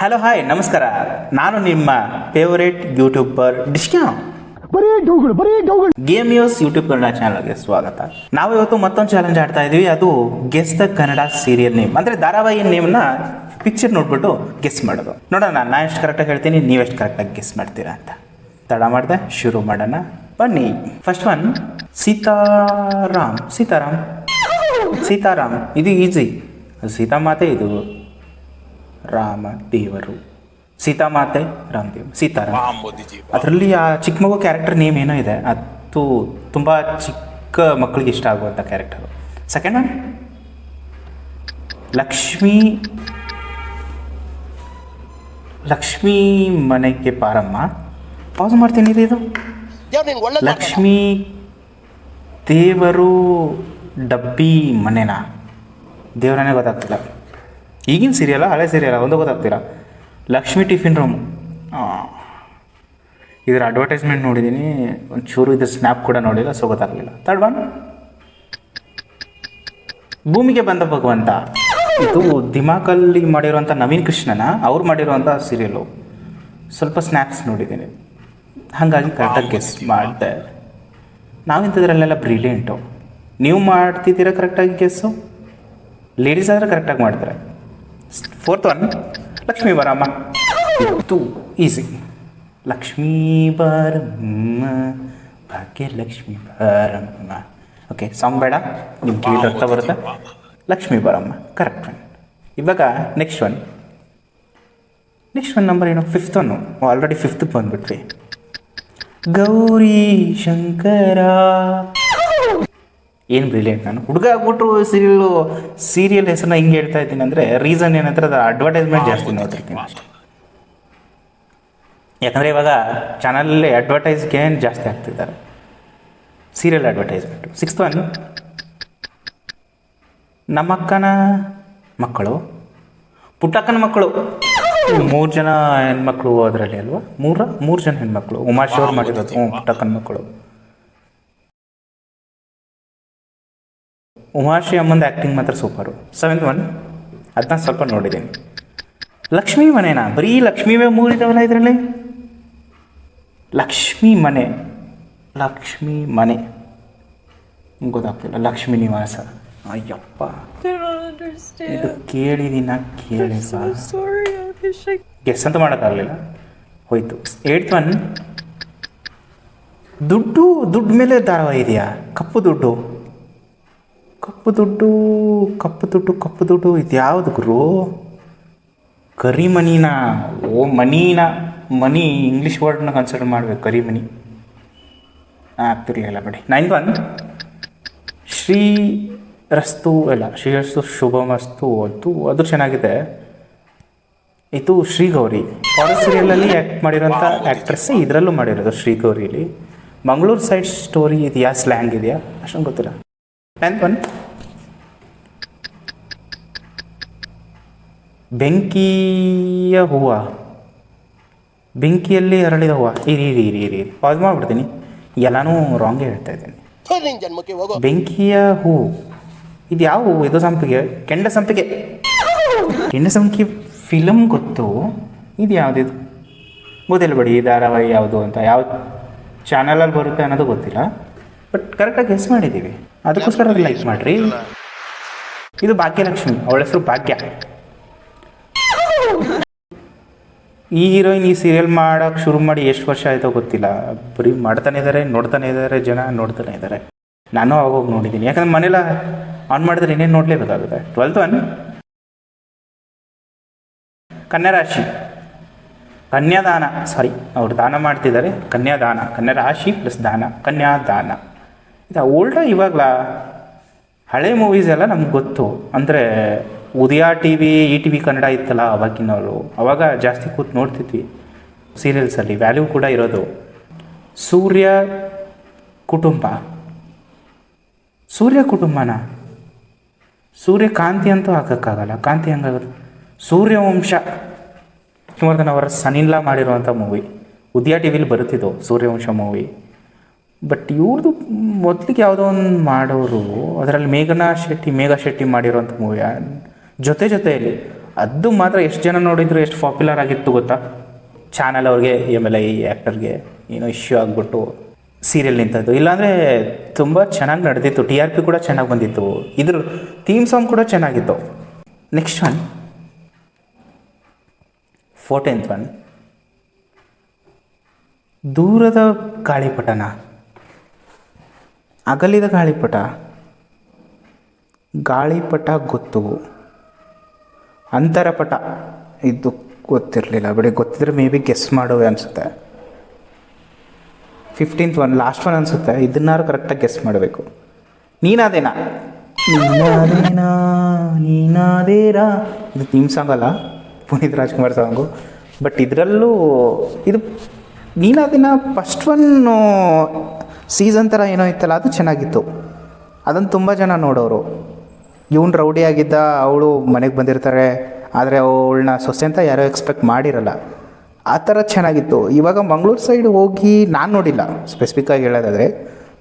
Hello hi ನಮಸ್ಕಾರ. ನಾನು ನಿಮ್ಮ ಫೇವರೇಟ್ ಯೂಟ್ಯೂಬರ್ ಡಿಶ್ಕ್ಯಾಮ್ ಗೇಮ್ ಯೂಸ್ ಯೂಟ್ಯೂಬ್ ಕನ್ನಡ ಚಾನಲ್ಗೆ ಸ್ವಾಗತ. ನಾವು ಇವತ್ತು ಮತ್ತೊಂದು ಚಾಲೆಂಜ್ ಆಡ್ತಾ ಇದೀವಿ. ಅದು guess the Kannada serial name, ಅಂದರೆ ಧಾರಾವಾಹಿ ನೇಮ್ನ ಪಿಕ್ಚರ್ ನೋಡ್ಬಿಟ್ಟು ಗೆಸ್ ಮಾಡೋದು. ನೋಡೋಣ ನಾನು ಎಷ್ಟು ಕರೆಕ್ಟಾಗಿ ಹೇಳ್ತೀನಿ, ನೀವೆಷ್ಟು ಕರೆಕ್ಟಾಗಿ ಗೆಸ್ ಮಾಡ್ತೀರಾ ಅಂತ. ತಡ ಮಾಡಿದೆ, ಶುರು ಮಾಡೋಣ ಬನ್ನಿ. First one Sitaram. ಇದು ಈಸಿ. ಸೀತಾಮಾತೆ, ಇದು ರಾಮ ದೇವರು. ಸೀತಾಮಾತೆ, ರಾಮದೇವ್, ಸೀತಾರಾಮ್. ಅದರಲ್ಲಿ ಆ ಚಿಕ್ಕ ಮಗು ಕ್ಯಾರೆಕ್ಟರ್ ನೇಮ್ ಏನೋ ಇದೆ, ಅದು ತುಂಬ ಚಿಕ್ಕ ಮಕ್ಕಳಿಗೆ ಇಷ್ಟ ಆಗುವಂಥ ಕ್ಯಾರೆಕ್ಟರು. ಸೆಕೆಂಡ್ ಒನ್ ಲಕ್ಷ್ಮೀ ಮನೆಗೆ ಪಾರಮ್ಮ. ಪಾಸ್ ಮಾಡ್ತೀನಿ ಇದು. ಲಕ್ಷ್ಮೀ ದೇವರು ಡಬ್ಬಿ ಮನೆನಾ, ದೇವರನೇ ಗೊತ್ತಾಗ್ತಿಲ್ಲ. ಈಗಿನ ಸೀರಿಯಲ್ಲ ಹಳೆ ಸೀರಿಯಲ್ಲ ಒಂದು ಗೊತ್ತಾಗ್ತೀರಾ. ಲಕ್ಷ್ಮಿ ಟಿಫಿನ್ ರೂಮ್, ಇದರ ಅಡ್ವರ್ಟೈಸ್ಮೆಂಟ್ ನೋಡಿದ್ದೀನಿ, ಒಂಚೂರು ಇದ್ರ ಸ್ನ್ಯಾಪ್ ಕೂಡ ನೋಡಿಲ್ಲ, ಸೊ ಗೊತ್ತಾಗಲಿಲ್ಲ. ಥರ್ಡ್ ಒನ್ ಭೂಮಿಗೆ ಬಂದ ಭಗವಂತ. ಇದು ದಿಮಾಕಲ್ಲಿ ಮಾಡಿರುವಂಥ ನವೀನ್ ಕೃಷ್ಣನ ಅವ್ರು ಮಾಡಿರುವಂಥ ಸೀರಿಯಲ್ಲು. ಸ್ವಲ್ಪ ಸ್ನ್ಯಾಪ್ಸ್ ನೋಡಿದ್ದೀನಿ, ಹಾಗಾಗಿ ಕರೆಕ್ಟಾಗಿ ಗೆಸ್ ಮಾಡಿದೆ. ನಾವಿಂಥದ್ರಲ್ಲೆಲ್ಲ ಬ್ರಿಲಿಯಂಟು. ನೀವು ಮಾಡ್ತಿದ್ದೀರಾ ಕರೆಕ್ಟಾಗಿ ಗೆಸ್ಸು. ಲೇಡೀಸ್ ಆದರೆ ಕರೆಕ್ಟಾಗಿ ಮಾಡ್ತಾರೆ. ಫೋರ್ತ್ ಒನ್ ಲಕ್ಷ್ಮೀ ಬಾರಮ್ಮ. ಇದು ಈಸಿ. ಲಕ್ಷ್ಮೀ ಬಾರಮ್ಮ, ಭಾಗ್ಯಲಕ್ಷ್ಮೀ ಬಾರಮ್ಮ. ಓಕೆ, ಸಾಂಗ್ ಬೇಡ, ನಿಮ್ಮ ಕಿವಿಲಿ ರಕ್ತ ಬರುತ್ತೆ. Lakshmi Baramma correct one. ಇವಾಗ ನೆಕ್ಸ್ಟ್ ಒನ್ ನಂಬರ್ ಏನು, ಫಿಫ್ತ್ ಒನ್ನು. ಆಲ್ರೆಡಿ ಫಿಫ್ತ್ಗೆ ಬಂದುಬಿಟ್ವಿ. ಗೌರಿ ಶಂಕರ. ಏನು ಬ್ರಿಲಿಯಂಟ್. ನಾನು ಹುಡುಗ ಆಗ್ಬಿಟ್ರು ಸೀರಿಯಲ್ ಹೆಸರನ್ನ ಹಿಂಗೆ ಹೇಳ್ತಾ ಇದ್ದೀನಿ ಅಂದರೆ ರೀಸನ್ ಏನಂದ್ರೆ ಅದು ಅಡ್ವರ್ಟೈಸ್ಮೆಂಟ್ ಜಾಸ್ತಿ ನೋಡ್ತಿರ್ತೀನಿ ಅಷ್ಟೇ. ಯಾಕಂದರೆ ಇವಾಗ ಚಾನಲಲ್ಲಿ ಅಡ್ವರ್ಟೈಸ್ಗೆ ಜಾಸ್ತಿ ಆಗ್ತಿದ್ದಾರೆ, ಸೀರಿಯಲ್ ಅಡ್ವರ್ಟೈಸ್ಮೆಂಟು. ಸಿಕ್ಸ್ತ್ ಒನ್ ನಮ್ಮಕ್ಕನ ಮಕ್ಕಳು, ಪುಟ್ಟಕ್ಕನ ಮಕ್ಕಳು. 3 ಜನ ಹೆಣ್ಮಕ್ಳು ಅದರಲ್ಲಿ ಅಲ್ವಾ, 3 ಜನ ಹೆಣ್ಮಕ್ಳು. ಉಮಾಶಿ ಅವ್ರು ಮಾಡಿರೋದು. ಪುಟ್ಟಕ್ಕನ ಮಕ್ಕಳು. ಉಮಾಶಿ ಅಮ್ಮಂದು ಆ್ಯಕ್ಟಿಂಗ್ ಮಾತ್ರ ಸೂಪರು. ಸೆವೆಂತ್ ಒನ್ ಅದನ್ನ ಸ್ವಲ್ಪ ನೋಡಿದ್ದೀನಿ. ಲಕ್ಷ್ಮೀ ಮನೆನಾ, ಬರೀ ಲಕ್ಷ್ಮೀವೇ ಮೂರಿದಾವಲ್ಲ ಇದರಲ್ಲಿ. ಲಕ್ಷ್ಮೀ ಮನೆ ಗೊತ್ತಾಗ್ತಿಲ್ಲ. ಲಕ್ಷ್ಮೀ ನಿವಾಸ. ಅಯ್ಯಪ್ಪ, ಇದು ಕೇಳಿದಿನ ಗೆಸ್ ಅಂತ ಮಾಡೋಕ್ಕಾಗಲಿಲ್ಲ, ಹೋಯ್ತು. ಏಯ್ಟ್ ಒನ್ ದುಡ್ಡು ಮೇಲೆ ಧಾರಾವಾಹಿ ಇದೆಯಾ. ಕಪ್ಪು ದುಡ್ಡು. ಇದು ಯಾವುದು ಗುರು? ಕರಿಮನಿನಾ? ಓ ಮನೀನಾ, ಮನಿ ಇಂಗ್ಲೀಷ್ ವರ್ಡ್ನ ಕನ್ಸಿಡರ್ ಮಾಡಬೇಕು. ಕರಿಮನಿ ಆಗ್ತಿರ್ಲಿಲ್ಲ ಬಿಡಿ. ನೈನ್ತ್ ಒನ್ ಶ್ರೀರಸ್ತು ಶುಭಮಸ್ತು. ಅದು ಚೆನ್ನಾಗಿದೆ. ಇದು ಶ್ರೀಗೌರಿ. ಫಾರೆಸ್ಟ್ ಸೀರಿಯಲಲ್ಲಿ ಆ್ಯಕ್ಟ್ ಮಾಡಿರೋಂಥ ಆ್ಯಕ್ಟ್ರೆಸ್ಸೇ ಇದರಲ್ಲೂ ಮಾಡಿರೋದು, ಶ್ರೀಗೌರಿಲಿ. ಮಂಗಳೂರು ಸೈಡ್ ಸ್ಟೋರಿ ಇದೆಯಾ, ಸ್ಲ್ಯಾಂಗ್ ಇದೆಯಾ ಅಷ್ಟೊಂದು ಗೊತ್ತಿಲ್ಲ. 10th ಒನ್ ಬೆಂಕಿಯ ಹೂವು. ಬೆಂಕಿಯಲ್ಲಿ ಅರಳಿದ ಹೂವು. ಇರಿ ಪಾಸ್ ಮಾಡಿಬಿಡ್ತೀನಿ, ಎಲ್ಲನೂ ರಾಂಗೇ ಹೇಳ್ತಾ ಇದ್ದೀನಿ. ಬೆಂಕಿಯ ಹೂವು ಇದು ಯಾವ ಹೂವು? ಇದು ಸಂಪಿಗೆ, ಕೆಂಡ ಸಂಪಿಗೆ ಫಿಲಮ್ ಗೊತ್ತು. ಇದು ಯಾವುದಿದು ಗೊತ್ತಿಲ್ಲ ಬಿಡಿ. ಈ ಧಾರಾವಾಹಿ ಯಾವುದು ಅಂತ, ಯಾವ ಚಾನಲಲ್ಲಿ ಬರುತ್ತೆ ಅನ್ನೋದು ಗೊತ್ತಿಲ್ಲ, ಬಟ್ ಕರೆಕ್ಟಾಗಿ ಗೆಸ್ ಮಾಡಿದ್ದೀವಿ, ಅದಕ್ಕೋಸ್ಕರ ಲೈಕ್ ಮಾಡಿರಿ. ಇದು ಭಾಗ್ಯಲಕ್ಷ್ಮಿ, ಅವಳ ಹೆಸರು ಭಾಗ್ಯ. ಈ ಹೀರೋಯಿನ್ ಈ ಸೀರಿಯಲ್ ಮಾಡೋಕ್ಕೆ ಶುರು ಮಾಡಿ ಎಷ್ಟು ವರ್ಷ ಆಯಿತೋ ಗೊತ್ತಿಲ್ಲ, ಬರೀ ಮಾಡ್ತಾನೆ ಇದ್ದಾರೆ, ನೋಡ್ತಾನೆ ಇದ್ದಾರೆ, ಜನ ನೋಡ್ತಾನೆ ಇದ್ದಾರೆ. ನಾನು ಆಗೋಗಿ ನೋಡಿದ್ದೀನಿ, ಯಾಕಂದ್ರೆ ಮನೆಲ್ಲ ಆನ್ ಮಾಡಿದ್ರೆ ಇನ್ನೇನು ನೋಡಲೇಬೇಕಾಗುತ್ತೆ. 12th one ಕನ್ಯಾರಾಶಿ. ಕನ್ಯಾದಾನ, ಸಾರಿ ಅವ್ರು ದಾನ ಮಾಡ್ತಿದ್ದಾರೆ. ಕನ್ಯಾರಾಶಿ ಪ್ಲಸ್ ದಾನ, ಕನ್ಯಾದಾನ. ಇದು ಓಲ್ಡ ಇವಾಗಲ ಹಳೆ ಮೂವೀಸ್ ಎಲ್ಲ ನಮ್ಗೆ ಗೊತ್ತು. ಅಂದರೆ ಉದಯ ಟಿ.ವಿ, ETV ಕನ್ನಡ ಇತ್ತಲ್ಲ ಅವಾಗಿನವರು, ಅವಾಗ ಜಾಸ್ತಿ ಕೂತು ನೋಡ್ತಿದ್ವಿ ಸೀರಿಯಲ್ಸಲ್ಲಿ. ವ್ಯಾಲ್ಯೂ ಕೂಡ ಇರೋದು. ಸೂರ್ಯ ಕುಟುಂಬನ ಸೂರ್ಯಕಾಂತಿ ಅಂತೂ ಹಾಕೋಕ್ಕಾಗಲ್ಲ. ಕಾಂತಿ ಹಂಗಾಗೋದು. ಸೂರ್ಯವಂಶ, ವಿಷ್ಣುವರ್ಧನ್ ಅವರ ಸನಿಲ್ಲ ಮಾಡಿರುವಂಥ ಮೂವಿ. ಉದಯ ಟಿ.ವಿಲಿ ಬರುತ್ತಿದ್ದು ಸೂರ್ಯವಂಶ ಮೂವಿ. ಬಟ್ ಇವ್ರದ್ದು ಮೊದಲಿಗೆ ಯಾವುದೋ ಒಂದು ಮಾಡೋರು, ಅದರಲ್ಲಿ ಮೇಘಾ ಶೆಟ್ಟಿ ಮಾಡಿರೋಂಥ ಮೂವಿ ಜೊತೆಯಲ್ಲಿ ಅದು ಮಾತ್ರ ಎಷ್ಟು ಜನ ನೋಡಿದ್ರು, ಎಷ್ಟು ಪಾಪ್ಯುಲರ್ ಆಗಿತ್ತು ಗೊತ್ತಾ. ಚಾನಲ್ ಅವ್ರಿಗೆ ಆಮೇಲೆ ಈ ಆ್ಯಕ್ಟರ್ಗೆ ಏನೋ ಇಶ್ಯೂ ಆಗಿಬಿಟ್ಟು ಸೀರಿಯಲ್ ನಿಂತದ್ದು. ಇಲ್ಲಾಂದರೆ ತುಂಬ ಚೆನ್ನಾಗಿ ನಡೆದಿತ್ತು, TRP ಕೂಡ ಚೆನ್ನಾಗಿ ಬಂದಿತ್ತು, ಇದ್ರ ಥೀಮ್ ಸಾಂಗ್ ಕೂಡ ಚೆನ್ನಾಗಿತ್ತು. ನೆಕ್ಸ್ಟ್ ಒನ್ 14th ಒನ್, ದೂರದ ಗಾಳಿಪಟನ, ಅಗಲಿದ ಗಾಳಿಪಟ ಗೊತ್ತು, ಅಂತರಪಟ ಇದು ಗೊತ್ತಿರಲಿಲ್ಲ ಬಿಡಿ, ಗೊತ್ತಿದ್ರೆ ಮೇ ಬಿ ಗೆಸ್ ಮಾಡುವೆ ಅನಿಸುತ್ತೆ. 15th ಒನ್, ಲಾಸ್ಟ್ ಒನ್ ಅನಿಸುತ್ತೆ, ಇದನ್ನಾರು ಕರೆಕ್ಟಾಗಿ ಗೆಸ್ ಮಾಡಬೇಕು. ನೀನಾದೇನಾ, ಇದು ಥೀಮ್ ಸಾಂಗ್ ಅಲ್ಲ, ಪುನೀತ್ ರಾಜ್ಕುಮಾರ್ ಸಾಂಗು. ಬಟ್ ಇದರಲ್ಲೂ ಇದು ನೀನಾದೇನಾ ಫಸ್ಟ್ ಒನ್ ಸೀಸನ್ ಥರ ಏನೋ ಇತ್ತಲ್ಲ, ಅದು ಚೆನ್ನಾಗಿತ್ತು. ಅದನ್ನು ತುಂಬ ಜನ ನೋಡೋರು. ಇವನು ರೌಡಿ ಆಗಿದ್ದ, ಅವಳು ಮನೆಗೆ ಬಂದಿರ್ತಾರೆ, ಆದರೆ ಅವಳನ್ನ ಸೊಸೆ ಅಂತ ಯಾರೋ ಎಕ್ಸ್ಪೆಕ್ಟ್ ಮಾಡಿರಲ್ಲ, ಆ ಥರ ಚೆನ್ನಾಗಿತ್ತು. ಇವಾಗ ಮಂಗಳೂರು ಸೈಡ್ ಹೋಗಿ ನಾನು ನೋಡಿಲ್ಲ ಸ್ಪೆಸಿಫಿಕ್ಕಾಗಿ ಹೇಳೋದಾದರೆ,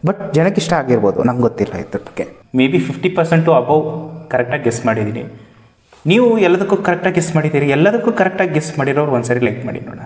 ಬಟ್ ಜನಕ್ಕೆ ಇಷ್ಟ ಆಗಿರ್ಬೋದು, ನಂಗೆ ಗೊತ್ತಿಲ್ಲ ಇದ್ರ ಬಗ್ಗೆ. ಮೇ ಬಿ 50% ಅಬೌವ್ ಕರೆಕ್ಟಾಗಿ ಗೆಸ್ ಮಾಡಿದ್ದೀನಿ. ನೀವು ಎಲ್ಲದಕ್ಕೂ ಕರೆಕ್ಟಾಗಿ ಗೆಸ್ ಮಾಡಿದ್ದೀರಿ. ಎಲ್ಲದಕ್ಕೂ ಕರೆಕ್ಟಾಗಿ ಗೆಸ್ ಮಾಡಿರೋರು ಒಂದ್ಸರಿ ಲೈಕ್ ಮಾಡಿ ನೋಡೋಣ.